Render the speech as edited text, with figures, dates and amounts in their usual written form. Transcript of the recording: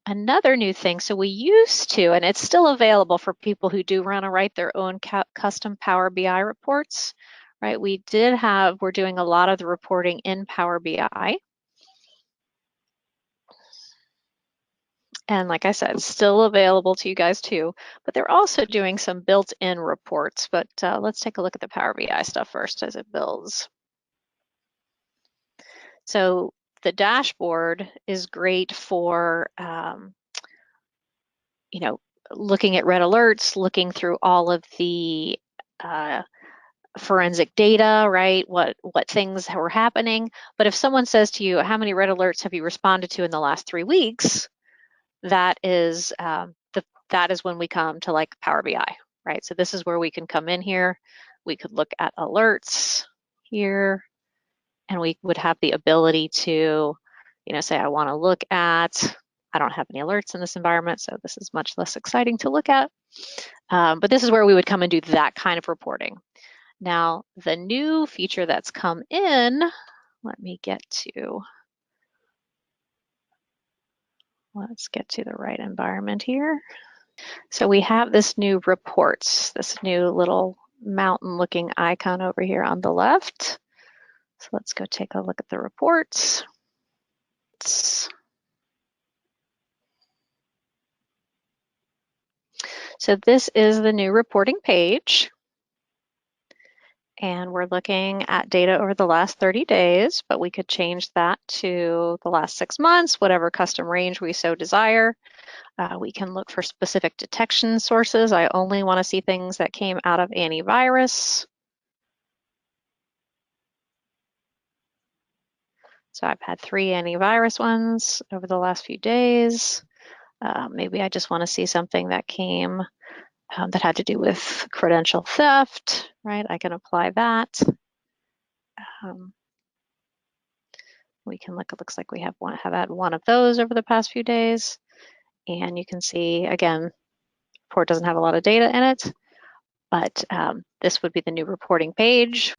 Another new thing, so we used to, and it's still available for people who do want to write their own custom Power BI reports, right? We're doing a lot of the reporting in Power BI. And like I said, it's still available to you guys too, but they're also doing some built-in reports. But let's take a look at the Power BI stuff first as it builds. So the dashboard is great for, you know, looking at red alerts, looking through all of the forensic data, right? What things were happening. But if someone says to you, how many red alerts have you responded to in the last 3 weeks? That is that is when we come to like Power BI, right? So this is where we can come in here. We could look at alerts here, and we would have the ability to, say I want to look at, I don't have any alerts in this environment, so this is much less exciting to look at. But this is where we would come and do that kind of reporting. Now, the new feature that's come in, let's get to the right environment here. So we have this new reports, this new little mountain looking icon over here on the left. So let's go take a look at the reports. So this is the new reporting page. And we're looking at data over the last 30 days, but we could change that to the last 6 months, whatever custom range we so desire. We can look for specific detection sources. I only want to see things that came out of antivirus. So I've had 3 antivirus ones over the last few days. Maybe I just want to see something that came that had to do with credential theft, right? I can apply that. We can look, it looks like we have had one of those over the past few days. And you can see, again, report doesn't have a lot of data in it, but this would be the new reporting page.